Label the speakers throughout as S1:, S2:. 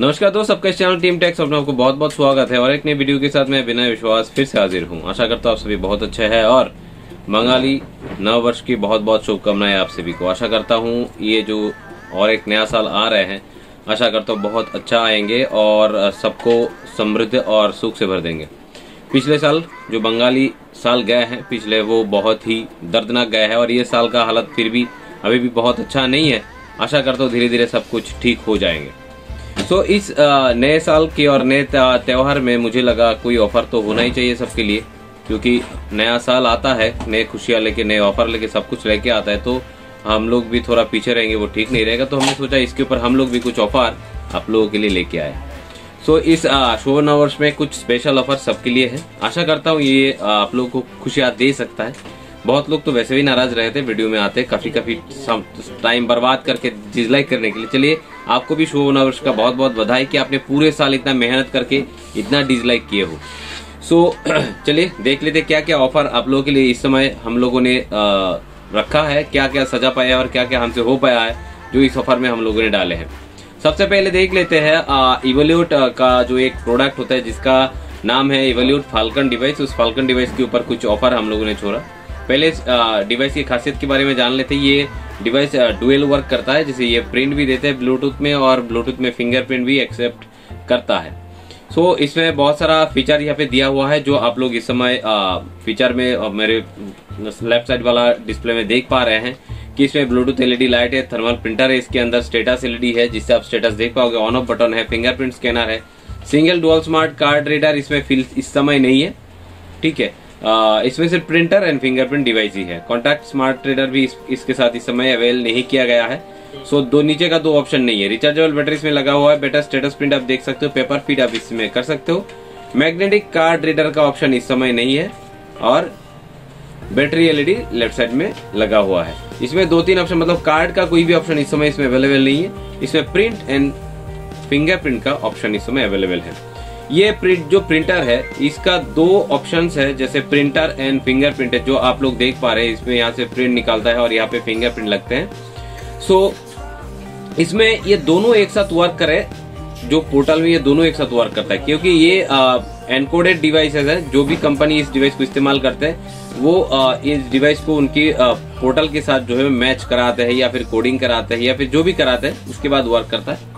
S1: नमस्कार दोस्तों, सबका इस चैनल टीम टेक्स में आपको बहुत बहुत स्वागत है और एक नई वीडियो के साथ मैं बिना विश्वास फिर से हाजिर हूं। आशा करता हूं आप सभी बहुत अच्छे हैं और बंगाली नव वर्ष की बहुत बहुत शुभकामनाएं आप सभी को। आशा करता हूं ये जो और एक नया साल आ रहे हैं, आशा करता हूं बहुत अच्छा आएंगे और सबको समृद्ध और सुख से भर देंगे। पिछले साल जो बंगाली साल गए हैं पिछले, वो बहुत ही दर्दनाक गए हैं और ये साल का हालत फिर भी अभी भी बहुत अच्छा नहीं है। आशा करता हूँ धीरे धीरे सब कुछ ठीक हो जाएंगे। तो इस नए साल के और नए त्योहार में मुझे लगा कोई ऑफर तो होना ही चाहिए सबके लिए, क्योंकि नया साल आता है नए खुशियां लेके, नए ऑफर लेके, सब कुछ लेके आता है। तो हम लोग भी थोड़ा पीछे रहेंगे, वो ठीक नहीं रहेगा। तो हमने सोचा इसके ऊपर हम लोग भी कुछ ऑफर आप लोगों के लिए लेके आए। सो इस शुभ नववर्ष में कुछ स्पेशल ऑफर सबके लिए है। आशा करता हूँ ये आप लोगों को खुशियां दे सकता है। बहुत लोग तो वैसे भी नाराज रहे थे वीडियो में आते, काफी टाइम बर्बाद करके डिसलाइक करने के लिए। चलिए, आपको भी शुभ नववर्ष का बहुत बहुत बधाई कि आपने पूरे साल इतना मेहनत करके इतना डिसलाइक किए हो। सो चलिए देख लेते क्या क्या ऑफर आप लोगों के लिए इस समय हम लोगों ने रखा है, क्या क्या सजा पाया और क्या क्या हमसे हो पाया है जो इस ऑफर में हम लोगों ने डाले हैं। सबसे पहले देख लेते हैं इवोल्यूट का जो एक प्रोडक्ट होता है जिसका नाम है इवोल्यूट फाल्कन डिवाइस। उस फाल्कन डिवाइस के ऊपर कुछ ऑफर हम लोगों ने छोड़ा। पहले डिवाइस की खासियत के बारे में जान लेते हैं। ये डिवाइस डुअल वर्क करता है, जैसे ये प्रिंट भी देते हैं ब्लूटूथ में और ब्लूटूथ में फिंगरप्रिंट भी एक्सेप्ट करता है। सो इसमें बहुत सारा फीचर यहाँ पे दिया हुआ है जो आप लोग इस समय फीचर में मेरे लेफ्ट साइड वाला डिस्प्ले में देख पा रहे हैं कि इसमें ब्लूटूथ एलईडी लाइट है, थर्मल प्रिंटर है, इसके अंदर स्टेटस एलईडी है जिससे आप स्टेटस देख पाओगे, ऑन ऑफ बटन है, फिंगरप्रिंट स्कैनर है, single dual smart card reader इसमें इस समय नहीं है, ठीक है। इसमें सिर्फ प्रिंटर एंड फिंगरप्रिंट डिवाइस ही है। कॉन्टैक्ट स्मार्ट रीडर भी इसके साथ इस समय अवेल नहीं किया गया है। सो दो नीचे का दो ऑप्शन नहीं है। रिचार्जेबल बैटरी इसमें लगा हुआ है, बेटर स्टेटस प्रिंट आप देख सकते हो, पेपर फीड आप इसमें कर सकते हो। मैग्नेटिक कार्ड रीडर का ऑप्शन इस समय नहीं है और बैटरी एलईडी लेफ्ट साइड में लगा हुआ है। इसमें दो तीन ऑप्शन, मतलब कार्ड का कोई भी ऑप्शन इस समय इसमें अवेलेबल नहीं है। इसमें प्रिंट एंड फिंगरप्रिंट का ऑप्शन इस समय अवेलेबल है। ये जो प्रिंटर है इसका दो ऑप्शंस है, जैसे प्रिंटर एंड फिंगरप्रिंट है जो आप लोग देख पा रहे हैं। इसमें यहाँ से प्रिंट निकालता है और यहाँ पे फिंगरप्रिंट लगते हैं। सो इसमें ये दोनों एक साथ वर्क करे, जो पोर्टल में ये दोनों एक साथ वर्क करता है, क्योंकि ये एनकोडेड डिवाइसेस है। जो भी कंपनी इस डिवाइस को इस्तेमाल करते हैं वो इस डिवाइस को उनकी पोर्टल के साथ जो है मैच कराते हैं या फिर कोडिंग कराते हैं या फिर जो भी कराते हैं उसके बाद वर्क करता है,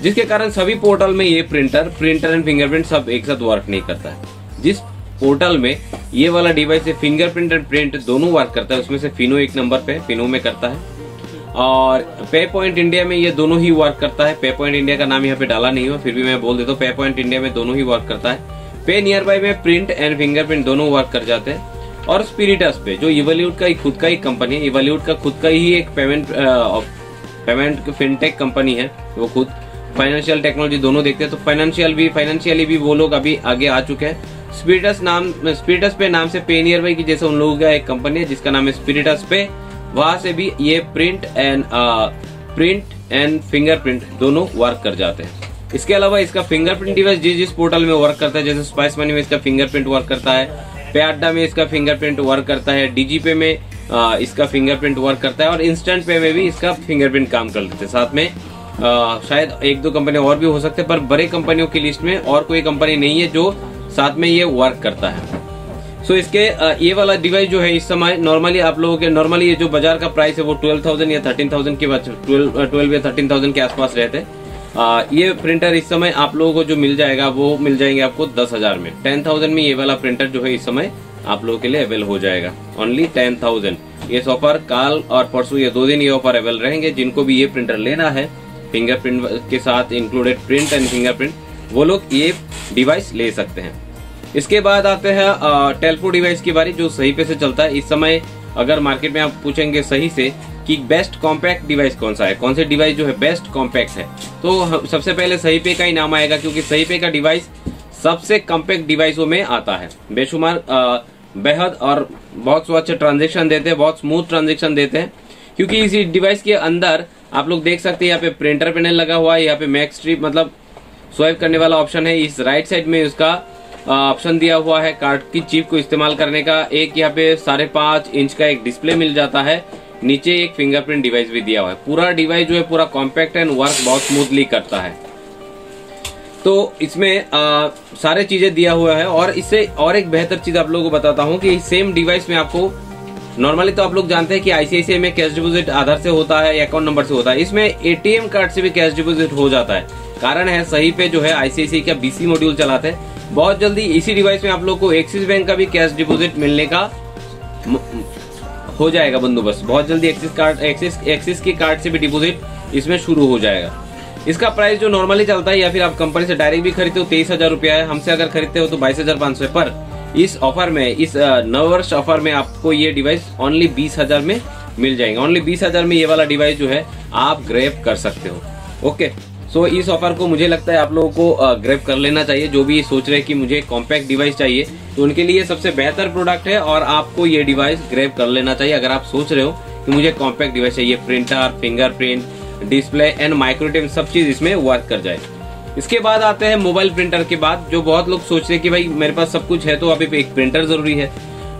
S1: जिसके कारण सभी पोर्टल में ये प्रिंटर एंड फिंगरप्रिंट सब एक साथ वर्क नहीं करता है। जिस पोर्टल में ये वाला डिवाइस है फिंगरप्रिंट एंड प्रिंट दोनों वर्क करता है, उसमें से फिनो एक नंबर पे फिनो में करता है और पे पॉइंट इंडिया में ये दोनों ही वर्क करता है। पे पॉइंट इंडिया का नाम यहाँ पे डाला नहीं हो, फिर भी मैं बोल देता हूँ पे पॉइंट इंडिया में दोनों ही वर्क करता है। पे नियर बाय में प्रिंट एंड फिंगरप्रिंट दोनों वर्क कर जाते हैं। और स्पिरिटस पे जो इवोल्यूट का खुद का ही कंपनी है, इवोल्यूट का खुद का ही एक पेमेंट फिनटेक कंपनी है, वो खुद फाइनेंशियल टेक्नोलॉजी दोनों देखते हैं। तो फाइनेंशियली भी वो लोग अभी आगे आ चुके हैं। स्पिरिटस पे नाम से पे नियर बाय की जैसे उन लोगों का एक कंपनी है जिसका नाम है स्पिरिटस पे, वहां से भी ये प्रिंट एंड फिंगरप्रिंट दोनों वर्क कर जाते हैं। इसके अलावा इसका फिंगरप्रिंट डिवाइस जिस पोर्टल में वर्क करता है, जैसे स्पाइस मनी में इसका फिंगरप्रिंट वर्क करता है, पे अड्डा में इसका फिंगरप्रिंट वर्क करता है, डीजीपे में इसका फिंगरप्रिंट वर्क करता है और इंस्टेंट पे में भी इसका फिंगरप्रिंट काम कर लेते हैं। साथ में शायद एक दो कंपनी और भी हो सकते हैं, पर बड़े कंपनियों की लिस्ट में और कोई कंपनी नहीं है जो साथ में ये वर्क करता है। सो इसके ये वाला डिवाइस जो है इस समय नॉर्मली आप लोगों के ये जो बाजार का प्राइस है वो 12,000 या 13,000 के 12 या 13,000 के आसपास रहते हैं। ये प्रिंटर इस समय आप लोगों को जो मिल जाएगा वो मिल जाएंगे आपको 10,000 में। 10,000 में ये वाला प्रिंटर जो है इस समय आप लोगों के लिए अवेल हो जाएगा, ओनली 10,000। ये ऑफर कल और परसों ये 2 दिन ये ऑफर अवेल रहेंगे। जिनको भी ये प्रिंटर लेना है फिंगरप्रिंट के साथ इंक्लूडेड प्रिंट एंड फिंगरप्रिंट, वो लोग ये डिवाइस ले सकते हैं। इसके बाद आते हैं टेल्को डिवाइस की बारी, जो सही पे से चलता है इस समय। अगर मार्केट में आप पूछेंगे सही से कि बेस्ट कॉम्पैक्ट डिवाइस कौन सा है, कौन से डिवाइस जो है बेस्ट कॉम्पैक्ट है, तो सबसे पहले सही पे का ही नाम आएगा, क्योंकि सही पे का डिवाइस सबसे कॉम्पैक्ट डिवाइसों में आता है। बेशुमार बेहद और बहुत स्वच्छ ट्रांजेक्शन देते हैं, बहुत स्मूथ ट्रांजेक्शन देते हैं, क्योंकि इसी डिवाइस के अंदर आप लोग देख सकते हैं यहाँ पे प्रिंटर पैनल लगा हुआ है, यहाँ पे मैक स्ट्रिप मतलब स्वाइप करने वाला ऑप्शन है। इस राइट साइड में उसका ऑप्शन दिया हुआ है कार्ड की चिप को इस्तेमाल करने का। एक यहाँ पे 5.5 इंच का एक डिस्प्ले मिल जाता है, नीचे एक फिंगरप्रिंट डिवाइस भी दिया हुआ है। पूरा डिवाइस जो है पूरा कॉम्पैक्ट एंड वर्क बहुत स्मूथली करता है। तो इसमें सारे चीजें दिया हुआ है। और इससे और एक बेहतर चीज आप लोगों को बताता हूँ कि सेम डिवाइस में आपको नॉर्मली तो आप लोग जानते हैं कि आईसीआईसीआई में कैश डिपॉजिट आधार से होता है या अकाउंट नंबर से होता है, इसमें एटीएम कार्ड से भी कैश डिपॉजिट हो जाता है। कारण है सही पे जो है आईसीआईसीआई का बीसी मॉड्यूल चलाते हैं। बहुत जल्दी इसी डिवाइस में आप लोग को एक्सिस बैंक का भी कैश डिपॉजिट मिलने का हो जाएगा बंदोबस्त। बहुत जल्दी एक्सिस की कार्ड से भी डिपॉजिट इसमें शुरू हो जाएगा। इसका प्राइस जो नॉर्मली चलता है या फिर आप कंपनी से डायरेक्ट भी खरीदते हो 23,000 रुपया है, हमसे अगर खरीदते हो तो 22,500 पर इस ऑफर में, इस नववर्ष ऑफर में आपको ये डिवाइस ओनली 20,000 में मिल जाएंगे। ओनली 20,000 में ये वाला डिवाइस जो है आप ग्रैब कर सकते हो। ओके, सो इस ऑफर को मुझे लगता है आप लोगों को ग्रैब कर लेना चाहिए। जो भी सोच रहे हैं कि मुझे कॉम्पैक्ट डिवाइस चाहिए तो उनके लिए सबसे बेहतर प्रोडक्ट है और आपको ये डिवाइस ग्रैब कर लेना चाहिए। अगर आप सोच रहे हो कि मुझे कॉम्पैक्ट डिवाइस चाहिए, प्रिंटर, फिंगरप्रिंट, डिस्प्ले एंड माइक्रोटेम सब चीज इसमें वर्क कर जाए। इसके बाद आते हैं मोबाइल प्रिंटर के बाद। जो बहुत लोग सोच रहे हैं कि भाई मेरे पास सब कुछ है तो अभी एक प्रिंटर जरूरी है,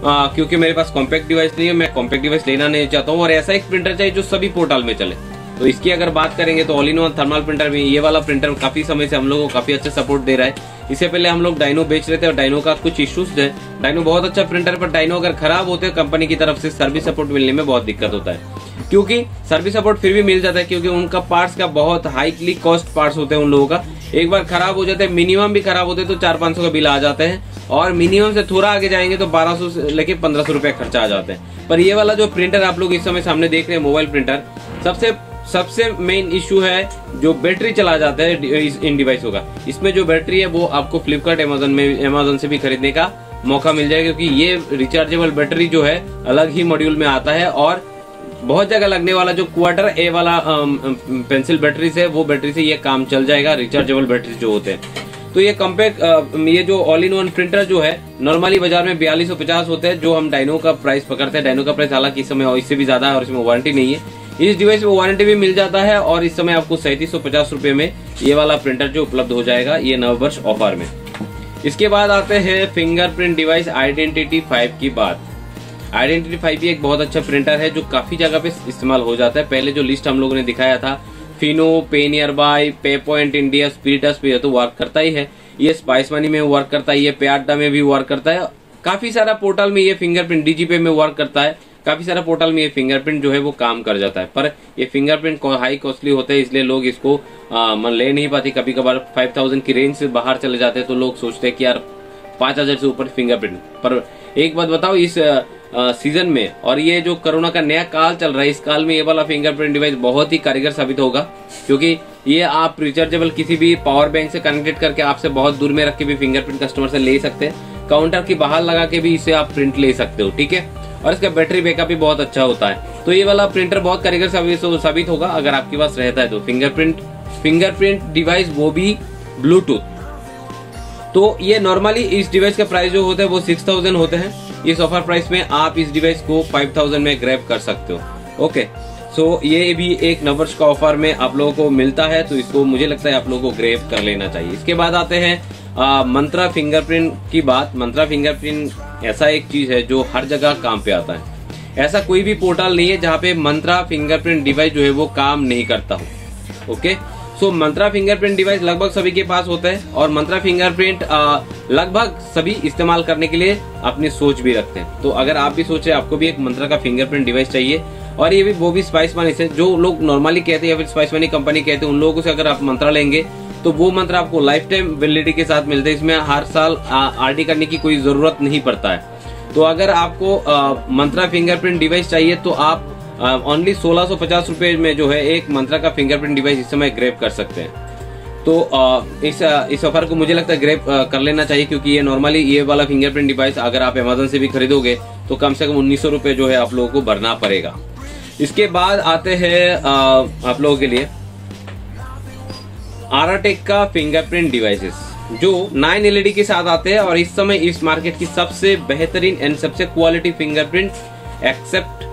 S1: क्योंकि मेरे पास कॉम्पैक्ट डिवाइस नहीं है, मैं कॉम्पैक्ट डिवाइस लेना नहीं चाहता हूँ और ऐसा एक प्रिंटर चाहिए जो सभी पोर्टल में चले। तो इसकी अगर बात करेंगे तो all in one thermal printer में ये वाला प्रिंटर काफी समय से हम लोगों को काफी अच्छा सपोर्ट दे रहा है। इससे पहले हम लोग डायनो बेच रहे थे और डायनो का कुछ इश्यूज है। डायनो बहुत अच्छा प्रिंटर, पर डायनो अगर खराब होते हैं कंपनी की तरफ से सर्विस सपोर्ट मिलने में बहुत दिक्कत होता है। क्योंकि सर्विस सपोर्ट फिर भी मिल जाता है क्योंकि उनका पार्ट्स का बहुत हाईली कॉस्ट पार्ट्स होते हैं उन लोगों का। एक बार खराब हो जाते हैं, मिनिमम भी खराब होते हैं तो 400-500 का बिल आ जाते हैं और मिनिमम से थोड़ा आगे जाएंगे तो 1200 से लेके 1500 रुपए खर्चा आ जाते हैं। पर ये वाला जो प्रिंटर आप लोग इस समय सामने देख रहे हैं मोबाइल प्रिंटर, सबसे मेन इश्यू है जो बैटरी चला जाता है इन डिवाइसों का। इसमें जो बैटरी है वो आपको फ्लिपकार्ट अमेजन से भी खरीदने का मौका मिल जाएगा क्योंकि ये रिचार्जेबल बैटरी जो है अलग ही मॉड्यूल में आता है और बहुत जगह लगने वाला जो क्वार्टर ए वाला पेंसिल बैटरी से, वो बैटरी से ये काम चल जाएगा, रिचार्जेबल बैटरी जो होते हैं। तो ये कॉम्पैक्ट ये जो ऑल इन वन प्रिंटर जो है नॉर्मली बाजार में 4250 होते हैं जो हम डायनो का प्राइस पकड़ते हैं। डायनो का प्राइस हालांकि इस समय इससे भी ज्यादा है और इसमें वारंटी नहीं है। इस डिवाइस में वारंटी भी मिल जाता है और इस समय आपको 3750 रुपए में ये वाला प्रिंटर जो उपलब्ध हो जाएगा ये नववर्ष ऑफर में। इसके बाद आते हैं फिंगरप्रिंट डिवाइस आइडेंटिटी 5 की बात। आइडेंटिटी 5 भी एक बहुत अच्छा प्रिंटर है जो काफी जगह पे इस्तेमाल हो जाता है। पहले जो लिस्ट हम लोगों ने दिखाया था फिनो, पे नियर बाय, पे पॉइंट इंडिया, स्पीरिटस पे तो वर्क करता ही है। ये स्पाइस मनी में वर्क करता है, ये पे अड्डा में भी वर्क करता है। काफी सारा पोर्टल में ये फिंगरप्रिंट डीजीपे में वर्क करता है। काफी सारा पोर्टल में ये फिंगरप्रिंट जो है वो काम कर जाता है। पर ये फिंगरप्रिंट हाई कॉस्टली होते हैं इसलिए लोग इसको मन ले नहीं पाते। कभी कभार 5000 की रेंज से बाहर चले जाते हैं तो लोग सोचते हैं कि यार 5000 से ऊपर फिंगरप्रिंट। पर एक बात बताओ, इस सीजन में और ये जो कोरोना का नया काल चल रहा है, इस काल में ये वाला फिंगरप्रिंट डिवाइस बहुत ही कारगर साबित होगा क्योंकि ये आप रिचार्जेबल किसी भी पावर बैंक से कनेक्टेड करके आपसे बहुत दूर में रख के भी फिंगरप्रिंट कस्टमर से ले सकते हैं। काउंटर की बाहर लगा के भी इसे आप प्रिंट ले सकते हो, ठीक है। और इसका बैटरी बैकअप भी बहुत अच्छा होता है। तो ये वाला प्रिंटर बहुत कारगर साबित होगा अगर आपके पास रहता है तो फिंगरप्रिंट डिवाइस, वो भी ब्लूटूथ। तो ये नॉर्मली इस डिवाइस का प्राइस जो होता है वो 6000 होते हैं। इस ऑफर प्राइस में आप इस डिवाइस को 5000 में ग्रैब कर सकते हो। ओके, सो ये भी एक नववर्ष का ऑफर में आप लोगों को मिलता है तो इसको मुझे लगता है आप लोगों को ग्रैब कर लेना चाहिए। इसके बाद आते हैं मंत्रा फिंगरप्रिंट की बात। मंत्रा फिंगरप्रिंट ऐसा एक चीज है जो हर जगह काम पे आता है। ऐसा कोई भी पोर्टल नहीं है जहाँ पे मंत्रा फिंगरप्रिंट डिवाइस जो है वो काम नहीं करता हो। ओके, सो मंत्रा फिंगरप्रिंट डिवाइस लगभग सभी के पास होता है और मंत्रा फिंगरप्रिंट लगभग सभी इस्तेमाल करने के लिए अपनी सोच भी रखते हैं। तो अगर आप भी सोच रहे हैं आपको भी एक मंत्रा का फिंगरप्रिंट डिवाइस चाहिए और ये भी वो भी स्पाइस मनी से, जो लोग नॉर्मली कहते हैं या फिर स्पाइस मनी कंपनी कहते हैं उन लोगों से अगर आप मंत्रा लेंगे तो वो मंत्र आपको लाइफ टाइम वैलिडिटी के साथ मिलते हैं। इसमें हर साल आरडी करने की कोई जरूरत नहीं पड़ता है। तो अगर आपको मंत्रा फिंगरप्रिंट डिवाइस चाहिए तो आप ओनली 1650 रुपए में जो है एक मंत्रा का फिंगरप्रिंट डिवाइस इस समय ग्रैब कर सकते हैं। तो इस ऑफर को मुझे लगता है ग्रैब कर लेना चाहिए क्योंकि ये नॉर्मली ये वाला फिंगरप्रिंट डिवाइस अगर आप अमेजन से भी खरीदोगे तो कम से कम 1900 रुपए जो है आप लोगों को भरना पड़ेगा। इसके बाद आते हैं आप लोगों के लिए आराटेक का फिंगरप्रिंट डिवाइसेस जो 9 LED के साथ आते हैं और इस समय इस मार्केट की सबसे बेहतरीन एंड सबसे क्वालिटी फिंगरप्रिंट एक्सेप्ट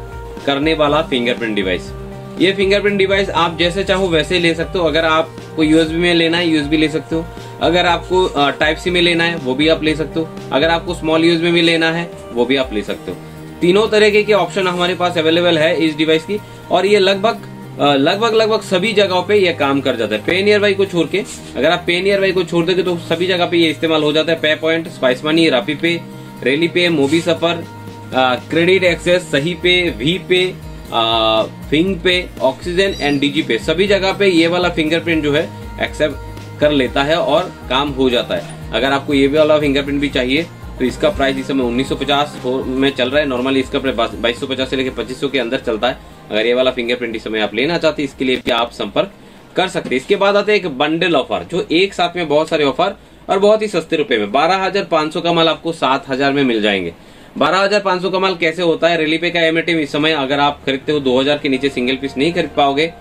S1: करने वाला फिंगरप्रिंट डिवाइस। ये फिंगरप्रिंट डिवाइस आप जैसे चाहो वैसे ही ले सकते हो। अगर आपको यूएसबी में लेना है यूएसबी ले सकते हो, अगर आपको टाइप सी में लेना है वो भी आप ले सकते हो, अगर आपको स्मॉल यूज में भी लेना है वो भी आप ले सकते हो। तीनों तरीके के ऑप्शन हमारे पास अवेलेबल है इस डिवाइस की और ये लगभग लगभग सभी जगहों पे ये काम कर जाता है। पे नियर बाई को छोड़ के, अगर आप पे नियर बाई को छोड़ दोगे तो सभी जगह पे ये इस्तेमाल हो जाता है। पे पॉइंट, स्पाइस मनी, रापी पे, रेली पे, मोबी सफर, क्रेडिट एक्सेस, सही पे, वी पे, फिंग पे, ऑक्सीजन एंड डीजी पे, सभी जगह पे ये वाला फिंगरप्रिंट जो है एक्सेप्ट कर लेता है और काम हो जाता है। अगर आपको ये वाला फिंगरप्रिंट भी चाहिए तो इसका प्राइस इस समय 1950 में चल रहा है। नॉर्मली इसका प्राइस 2250 से लेकर 2500 के अंदर चलता है। अगर ये वाला फिंगरप्रिंट इस समय आप लेना चाहते हैं, इसके लिए भी आप संपर्क कर सकते हैं। इसके बाद आते हैं एक बंडल ऑफर, जो एक साथ में बहुत सारे ऑफर और बहुत ही सस्ते रुपए में 12,500 का माल आपको 7,000 में मिल जाएंगे। 12,500 का माल कैसे होता है? रेली पे का एमएटीएम इस समय अगर आप खरीदते हो 2,000 के नीचे सिंगल पीस नहीं खरीद पाओगे।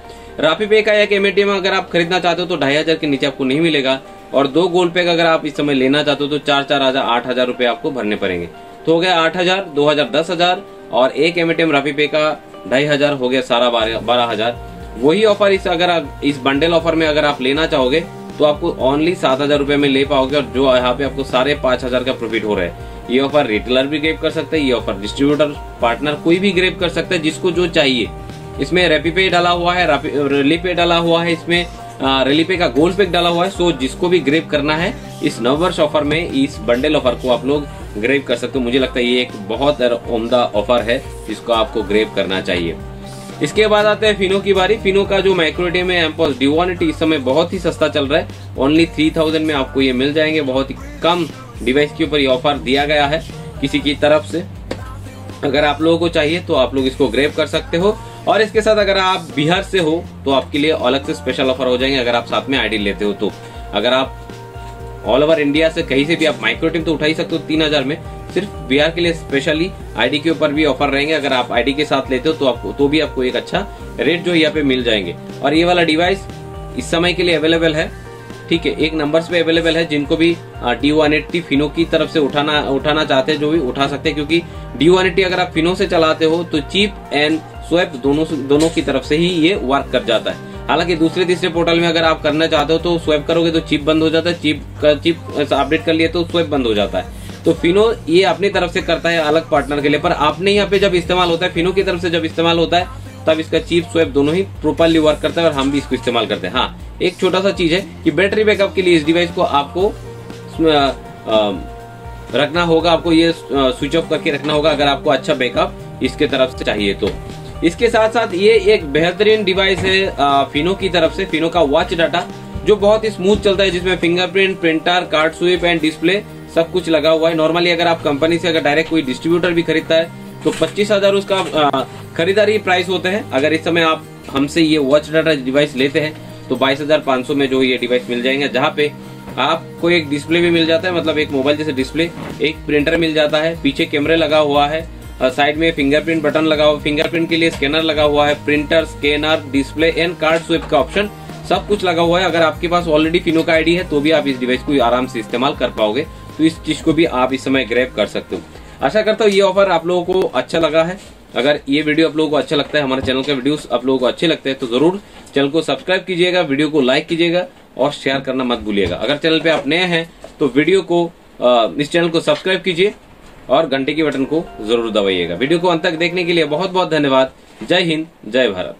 S1: रापी पे का एक एमएटीएम अगर आप खरीदना चाहते हो तो 2,500 के नीचे आपको नहीं मिलेगा। और 2 गोल्ड पे का अगर आप इस समय लेना चाहते हो तो 4,000 8,000 रुपए आपको भरने पड़ेंगे। तो हो गया 8,000, 2,000 10,000, और एक एमएटीएम रापी पे का 2,500 हो गया सारा 12,000। वही ऑफर अगर आप इस बंडल ऑफर में अगर आप लेना चाहोगे तो आपको ओनली 7,000 रुपए में ले पाओगे, और जो यहाँ पे आपको 5,500 का प्रॉफिट हो रहा है। ये ऑफर रिटेलर भी ग्रैब कर सकते हैं, ये ऑफर डिस्ट्रीब्यूटर पार्टनर कोई भी ग्रैब कर सकता है, जिसको जो चाहिए। इसमें रैपी पे डाला हुआ है, रेली पे डाला हुआ है, इसमें रेली पे का गोल्ड पैक डाला हुआ है। सो जिसको भी ग्रैब करना है इस नववर्ष ऑफर में, इस बंडल ऑफर को आप लोग ग्रैब कर सकते हो। मुझे लगता है ये एक बहुत उम्दा ऑफर है, जिसको आपको ग्रैब करना चाहिए। इसके बाद आते हैं फिनो की बारी। फिनो का जो माइक्रोएटीएम है एमपॉस ड्यू180 इस समय बहुत ही सस्ता चल रहा है। ओनली 3,000 में आपको ये मिल जाएंगे। बहुत ही कम डिवाइस के ऊपर ये ऑफर दिया गया है किसी की तरफ से। अगर आप लोगों को चाहिए तो आप लोग इसको ग्रैब कर सकते हो। और इसके साथ अगर आप बिहार से हो तो आपके लिए अलग से स्पेशल ऑफर हो जाएंगे, अगर आप साथ में आईडी लेते हो तो। अगर आप ऑल ओवर इंडिया से कहीं से भी आप माइक्रोएटीएम तो उठा ही सकते हो 3,000 में। सिर्फ बिहार के लिए स्पेशली आईडी के ऊपर भी ऑफर रहेंगे। अगर आप आईडी के साथ लेते हो तो भी आपको एक अच्छा रेट जो यहाँ पे मिल जाएंगे। और ये वाला डिवाइस इस समय के लिए अवेलेबल है, ठीक है, एक नंबर्स पे अवेलेबल है। जिनको भी ड्यू180 फिनो की तरफ से उठाना चाहते हैं जो भी उठा सकते हैं, क्योंकि ड्यू180 अगर आप फिनो से चलाते हो तो चिप एंड स्वैप दोनों की तरफ से ही ये वर्क कर जाता है। हालांकि दूसरे तीसरे पोर्टल में अगर आप करना चाहते हो तो स्वैप करोगे तो चिप बंद हो जाता है, चिप अपडेट कर लिए तो स्वैप बंद हो जाता है। तो फिनो ये अपनी तरफ से करता है अलग पार्टनर के लिए, पर आपने यहाँ पे जब इस्तेमाल होता है, फिनो की तरफ से जब इस्तेमाल होता है तब इसका चिप स्वैप दोनों ही प्रॉपर्ली वर्क करता है और हम भी इसको इस्तेमाल करते हैं। हाँ, एक छोटा सा चीज है कि बैटरी बैकअप के लिए इस डिवाइस को आपको रखना होगा, आपको ये स्विच ऑफ करके रखना होगा अगर आपको अच्छा बैकअप इसके तरफ से चाहिए तो। इसके साथ साथ ये एक बेहतरीन डिवाइस है फिनो की तरफ से, फिनो का वॉच डाटा, जो बहुत ही स्मूथ चलता है, जिसमें fingerprint, printer, card SVEEP and display सब कुछ लगा हुआ है। नॉर्मली अगर आप कंपनी से अगर डायरेक्ट कोई डिस्ट्रीब्यूटर भी खरीदता है तो 25,000 उसका खरीदारी प्राइस होता है। अगर इस समय आप हमसे ये वॉच डाटा डिवाइस लेते हैं तो 22,500 में जो ये डिवाइस मिल जाएंगे, जहाँ पे आपको एक डिस्प्ले भी मिल जाता है, मतलब एक मोबाइल जैसे डिस्प्ले, एक प्रिंटर मिल जाता है, पीछे कैमरे लगा हुआ है, साइड में फिंगरप्रिंट बटन लगा हुआ, फिंगरप्रिंट के लिए स्कैनर लगा हुआ है, printer, scanner, display and card swipe का ऑप्शन सब कुछ लगा हुआ है। अगर आपके पास ऑलरेडी फिनो का आईडी है तो भी आप इस डिवाइस को आराम से इस्तेमाल कर पाओगे। तो इस चीज को भी आप इस समय ग्रैब कर सकते हो। आशा करता हूँ ये ऑफर आप लोगों को अच्छा लगा है। अगर ये वीडियो आप लोगों को अच्छा लगता है, हमारे चैनल के वीडियोस आप लोगों को अच्छे लगते हैं तो जरूर चैनल को सब्सक्राइब कीजिएगा, वीडियो को लाइक कीजिएगा और शेयर करना मत भूलिएगा। अगर चैनल पे आप नए हैं तो वीडियो को इस चैनल को सब्सक्राइब कीजिए और घंटे की बटन को जरूर दबाइएगा। वीडियो को अंत तक देखने के लिए बहुत बहुत धन्यवाद। जय हिंद, जय भारत।